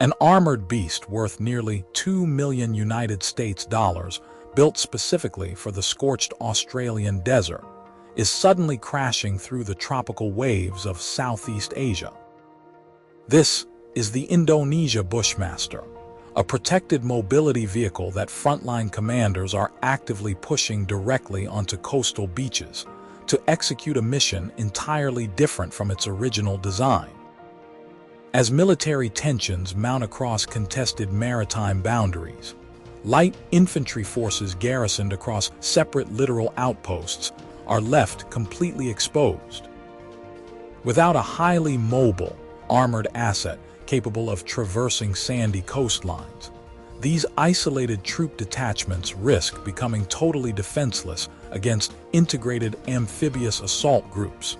An armored beast worth nearly $2 million United States dollars, built specifically for the scorched Australian desert, is suddenly crashing through the tropical waves of Southeast Asia. This is the Indonesia Bushmaster, a protected mobility vehicle that frontline commanders are actively pushing directly onto coastal beaches to execute a mission entirely different from its original design. As military tensions mount across contested maritime boundaries, light infantry forces garrisoned across separate littoral outposts are left completely exposed. Without a highly mobile, armored asset capable of traversing sandy coastlines, these isolated troop detachments risk becoming totally defenseless against integrated amphibious assault groups.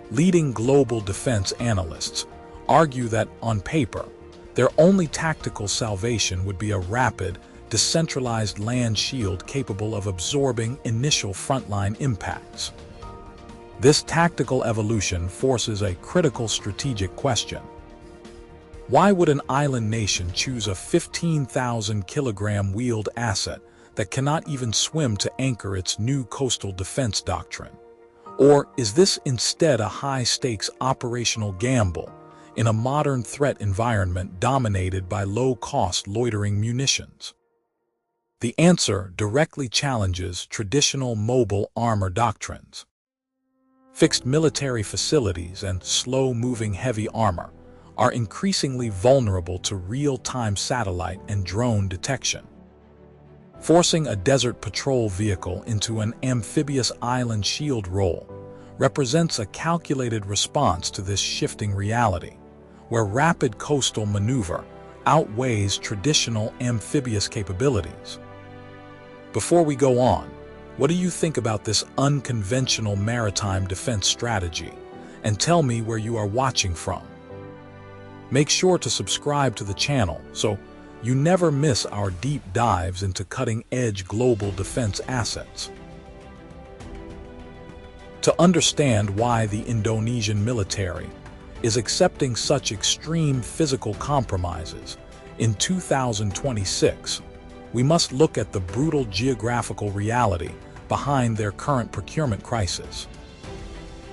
Leading global defense analysts argue that, on paper, their only tactical salvation would be a rapid, decentralized land shield capable of absorbing initial frontline impacts. This tactical evolution forces a critical strategic question. Why would an island nation choose a 15,000-kilogram wheeled asset that cannot even swim to anchor its new coastal defense doctrine? Or is this instead a high-stakes operational gamble in a modern threat environment dominated by low-cost loitering munitions? The answer directly challenges traditional mobile armor doctrines. Fixed military facilities and slow-moving heavy armor are increasingly vulnerable to real-time satellite and drone detection. Forcing a desert patrol vehicle into an amphibious island shield role represents a calculated response to this shifting reality, where rapid coastal maneuver outweighs traditional amphibious capabilities. Before we go on, what do you think about this unconventional maritime defense strategy? And tell me where you are watching from. Make sure to subscribe to the channel so you never miss our deep dives into cutting-edge global defense assets. To understand why the Indonesian military is accepting such extreme physical compromises in 2026, we must look at the brutal geographical reality behind their current procurement crisis.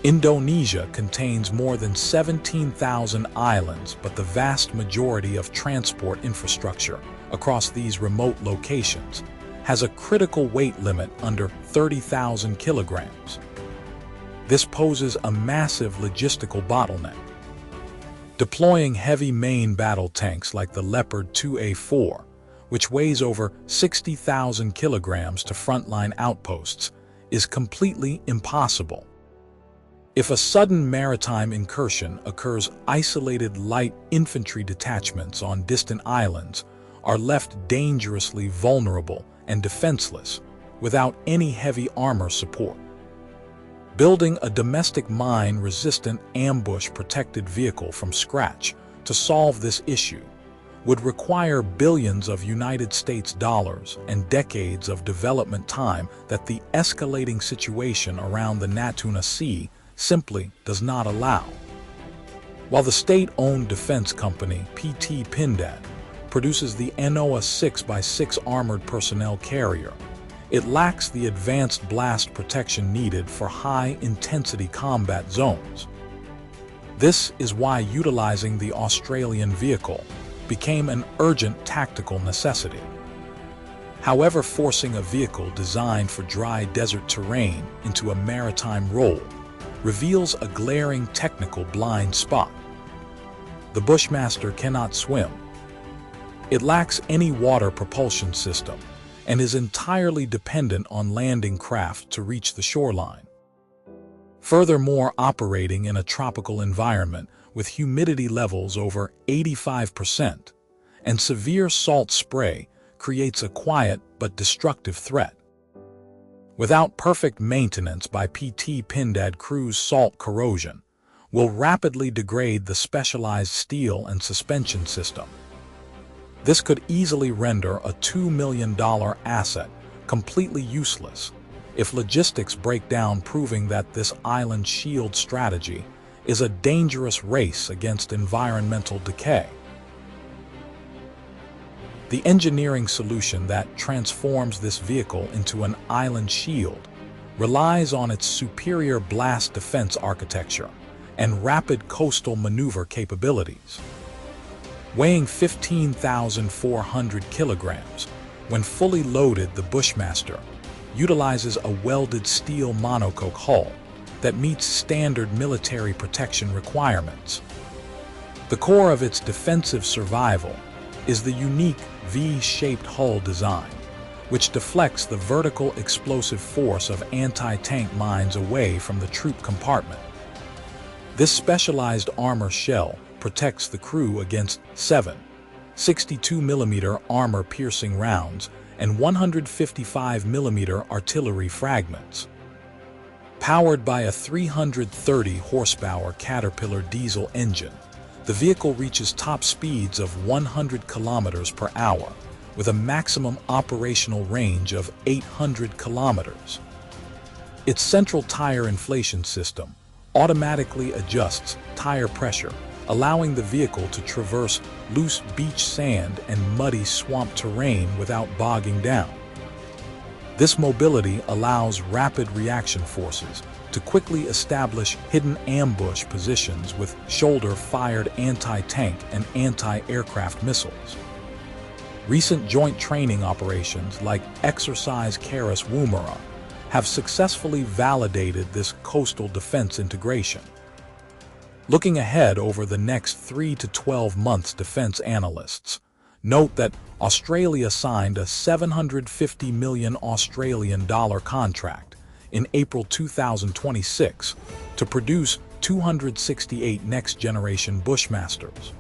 Indonesia contains more than 17,000 islands, but the vast majority of transport infrastructure across these remote locations has a critical weight limit under 30,000 kilograms. This poses a massive logistical bottleneck. Deploying heavy main battle tanks like the Leopard 2A4, which weighs over 60,000 kilograms to frontline outposts, is completely impossible. If a sudden maritime incursion occurs, isolated light infantry detachments on distant islands are left dangerously vulnerable and defenseless without any heavy armor support. Building a domestic mine-resistant ambush-protected vehicle from scratch to solve this issue would require billions of United States dollars and decades of development time that the escalating situation around the Natuna Sea simply does not allow. While the state-owned defense company PT Pindad produces the NOAA 6x6 armored personnel carrier, it lacks the advanced blast protection needed for high-intensity combat zones. This is why utilizing the Australian vehicle became an urgent tactical necessity. However, forcing a vehicle designed for dry desert terrain into a maritime role reveals a glaring technical blind spot. The Bushmaster cannot swim. It lacks any water propulsion system and is entirely dependent on landing craft to reach the shoreline. Furthermore, operating in a tropical environment with humidity levels over 85% and severe salt spray creates a quiet but destructive threat. Without perfect maintenance by PT Pindad crews, salt corrosion will rapidly degrade the specialized steel and suspension system. This could easily render a $2 million asset completely useless if logistics break down, proving that this island shield strategy is a dangerous race against environmental decay. The engineering solution that transforms this vehicle into an island shield relies on its superior blast defense architecture and rapid coastal maneuver capabilities. Weighing 15,400 kilograms, when fully loaded, the Bushmaster utilizes a welded steel monocoque hull that meets standard military protection requirements. The core of its defensive survival is the unique V-shaped hull design, which deflects the vertical explosive force of anti-tank mines away from the troop compartment. This specialized armor shell protects the crew against 7 62mm armor-piercing rounds and 155mm artillery fragments. Powered by a 330-horsepower Caterpillar diesel engine, the vehicle reaches top speeds of 100 kilometers per hour, with a maximum operational range of 800 kilometers. Its central tire inflation system automatically adjusts tire pressure, allowing the vehicle to traverse loose beach sand and muddy swamp terrain without bogging down. This mobility allows rapid reaction forces to quickly establish hidden ambush positions with shoulder-fired anti-tank and anti-aircraft missiles. Recent joint training operations like Exercise Karis Woomera have successfully validated this coastal defense integration. Looking ahead over the next 3 to 12 months, defense analysts note that Australia signed a $750 million Australian dollar contract in April 2026 to produce 268 next-generation Bushmasters.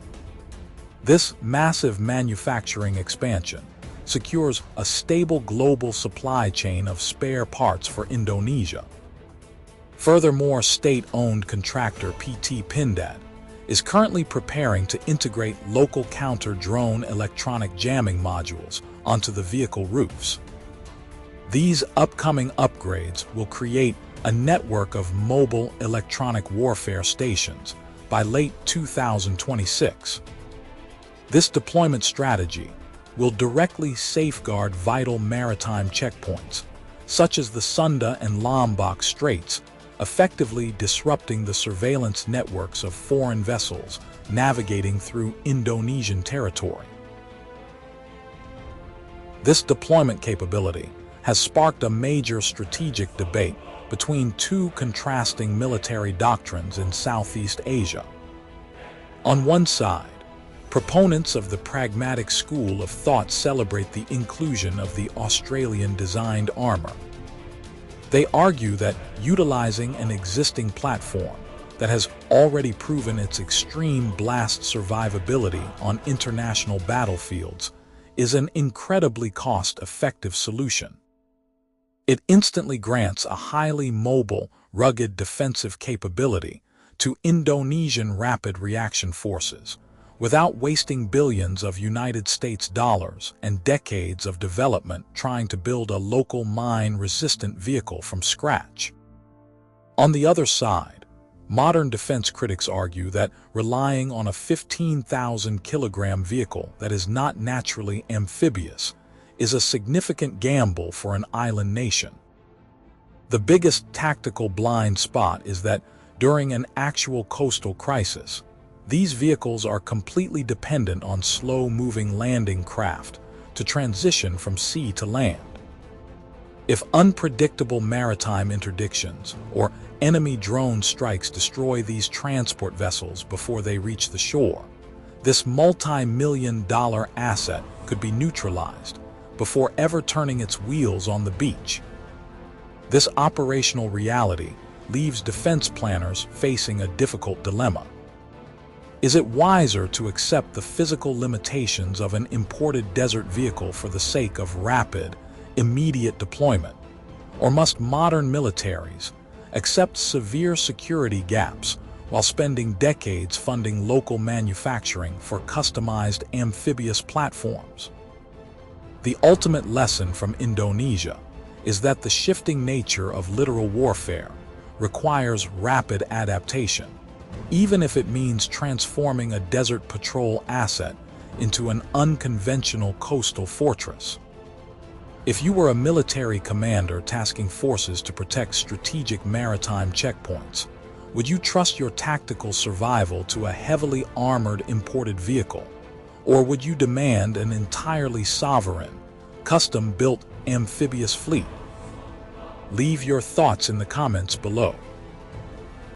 This massive manufacturing expansion secures a stable global supply chain of spare parts for Indonesia. Furthermore, state-owned contractor PT Pindad is currently preparing to integrate local counter-drone electronic jamming modules onto the vehicle roofs. These upcoming upgrades will create a network of mobile electronic warfare stations by late 2026. This deployment strategy will directly safeguard vital maritime checkpoints, such as the Sunda and Lombok straits, effectively disrupting the surveillance networks of foreign vessels navigating through Indonesian territory. This deployment capability has sparked a major strategic debate between two contrasting military doctrines in Southeast Asia. On one side, proponents of the pragmatic school of thought celebrate the inclusion of the Australian-designed armor. They argue that utilizing an existing platform that has already proven its extreme blast survivability on international battlefields is an incredibly cost-effective solution. It instantly grants a highly mobile, rugged defensive capability to Indonesian rapid reaction forces, without wasting billions of United States dollars and decades of development trying to build a local mine-resistant vehicle from scratch. On the other side, modern defense critics argue that relying on a 15,000-kilogram vehicle that is not naturally amphibious is a significant gamble for an island nation. The biggest tactical blind spot is that during an actual coastal crisis, these vehicles are completely dependent on slow-moving landing craft to transition from sea to land. If unpredictable maritime interdictions or enemy drone strikes destroy these transport vessels before they reach the shore, this multi-million-dollar asset could be neutralized before ever turning its wheels on the beach. This operational reality leaves defense planners facing a difficult dilemma. Is it wiser to accept the physical limitations of an imported desert vehicle for the sake of rapid, immediate deployment? Or must modern militaries accept severe security gaps while spending decades funding local manufacturing for customized amphibious platforms? The ultimate lesson from Indonesia is that the shifting nature of littoral warfare requires rapid adaptation, even if it means transforming a desert patrol asset into an unconventional coastal fortress? If you were a military commander tasking forces to protect strategic maritime checkpoints, would you trust your tactical survival to a heavily armored imported vehicle? Or would you demand an entirely sovereign, custom-built amphibious fleet? Leave your thoughts in the comments below.